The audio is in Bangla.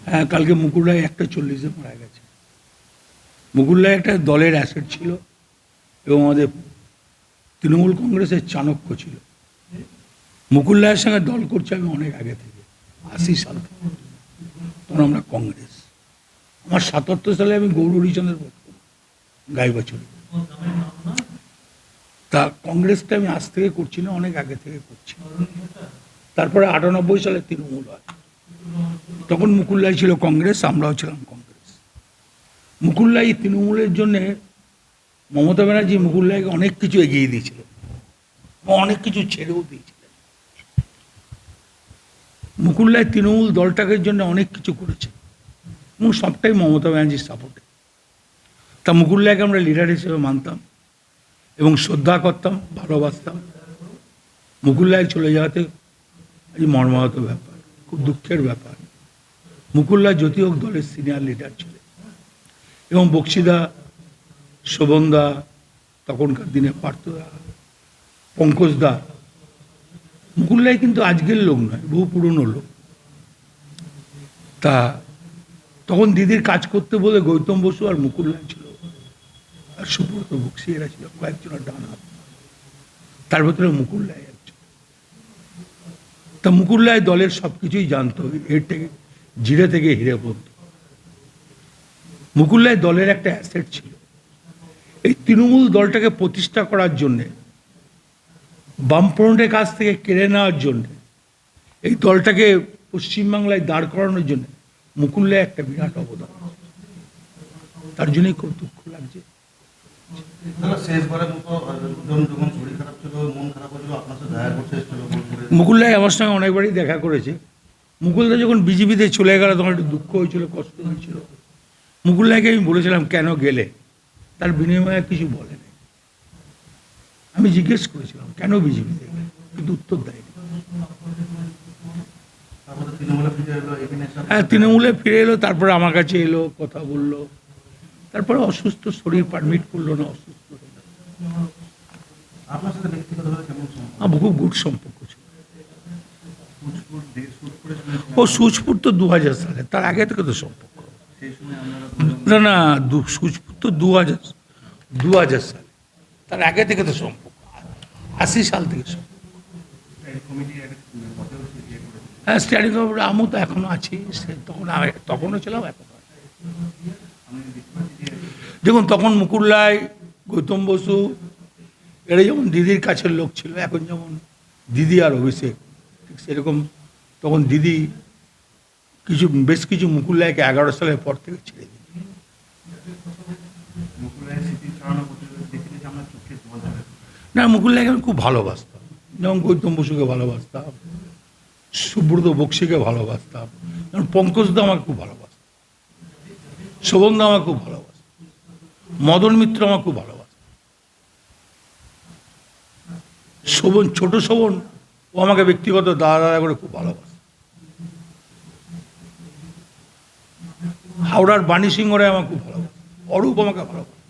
হ্যাঁ, কালকে মুকুল রায় 1:40-এ মারা গেছে। মুকুল রায় একটা দলের অ্যাসেট ছিল এবং আমাদের তৃণমূল কংগ্রেসের চাণক্য ছিল। মুকুল রায়ের সঙ্গে দল করছে আমি অনেক আগে থেকে, 80 সাল থেকে, তখন আমরা কংগ্রেস। আমার 77 সালে আমি গৌর হরিচন্দ্রের ভোট করি গাইবাছড়ি। তা কংগ্রেসটা আমি আজ থেকে করছি না, অনেক আগে থেকে করছি। তারপরে 98 সালে তৃণমূল হয়, তখন মুকুল রায় ছিল কংগ্রেস, আমরাও ছিলাম কংগ্রেস। মুকুল রায় তৃণমূলের জন্যে মমতা ব্যানার্জি মুকুল রায়কে অনেক কিছু এগিয়ে দিয়েছিল, অনেক কিছু ছেড়েও দিয়েছিলেন। মুকুল রায় তৃণমূল দলটাকে জন্য অনেক কিছু করেছে এবং সবটাই মমতা ব্যানার্জির সাপোর্টে। তা মুকুল রায়কে আমরা লিডার হিসেবে মানতাম এবং শ্রদ্ধা করতাম, ভালোবাসতাম। মুকুল রায় চলে যাওয়াতে এই মর্মাহত ব্যাপার, খুব দুঃখের ব্যাপার। মুকুল রায় জ্যোতি হোক দলের সিনিয়র লিডার ছিলেন এবং বক্সিদা, শোভনদা, তখনকার দিনে পার্থদা, পঙ্কজদা। মুকুল রায় কিন্তু আজকের লোক নয়, বহু পুরনো লোক। তা তখন দিদির কাজ করতে বলে গৌতম বসু আর মুকুল রায় ছিল, আর সুব্রত বক্সি, এরা ছিল কয়েকজনের ডান হাত। তার ভেতরে মুকুল রায় একজন। তা মুকুল রায় দলের সব কিছুই জানতো, এর থেকে জিরে থেকে হিরে পড়ত। মুকুল রায় দলের একটা অ্যাসেট ছিল। এই তৃণমূল দলটাকে প্রতিষ্ঠা করার জন্যে, বামফ্রন্টের কাছ থেকে কেড়ে নেওয়ার জন্যে, এই দলটাকে পশ্চিমবাংলায় দাঁড় করানোর জন্য মুকুল রায় একটা বিরাট অবদান। তার জন্যই খুব দুঃখ লাগছে। মুকুল রায় আমার সঙ্গে অনেকবারই দেখা করেছে। মুকুলদা যখন বিজেপিতে চলে গেল তখন একটু দুঃখ হয়েছিল, কষ্ট হয়েছিল। মুকুল রায়কে আমি বলেছিলাম কেন গেলে, তার বিনিময়ে কিছু বলেনি। আমি জিজ্ঞেস করেছিলাম কেন বিজেপিতে গেলে, কিন্তু উত্তর দেয়নি। হ্যাঁ, তৃণমূলে ফিরে এলো, তারপরে আমার কাছে এলো, কথা বললো। তারপরে অসুস্থ, শরীর পারমিট করলো না, অসুস্থ হলো। আমার খুব গুড সম্পর্ক ছিল। ও সুচপুর তো 2000 সালে, তার আগে থেকে তো সম্পর্ক। না না, সুচপুর তো 2000 সালে, তার আগে থেকে তো সম্পর্ক, 80 সাল থেকে সম্পর্ক। হ্যাঁ, স্ট্যান্ডিং কমিটি আমিও তো এখনো আছি, তখনও ছিলাম, এখন। দেখুন, তখন মুকুল রায়, গৌতম বসু এরা যেমন দিদির কাছের লোক ছিল, এখন যেমন দিদি আর অভিষেক, ঠিক সেরকম তখন দিদি বেশ কিছু মুকুল রায়কে 11 সালের পর থেকে ছেড়ে দিল। না, মুকুল রায়কে আমি খুব ভালোবাসতাম, যেমন গৌতম বসুকে ভালোবাসতাম, সুব্রত বক্সিকে ভালোবাসতাম, যেমন পঙ্কজদা আমাকে খুব ভালোবাসতাম, শোভনদা আমাকে খুব ভালোবাসত, মদন মিত্র আমাকে খুব ভালোবাসত, শোভন, ছোট শোভন, ও আমাকে ব্যক্তিগত দাদা করে খুব ভালোবাসত। হাওড়ার বাণী সিংহ রায় আমাকে খুব ভালোবাসত, অরূপ আমাকে ভালোবাসত।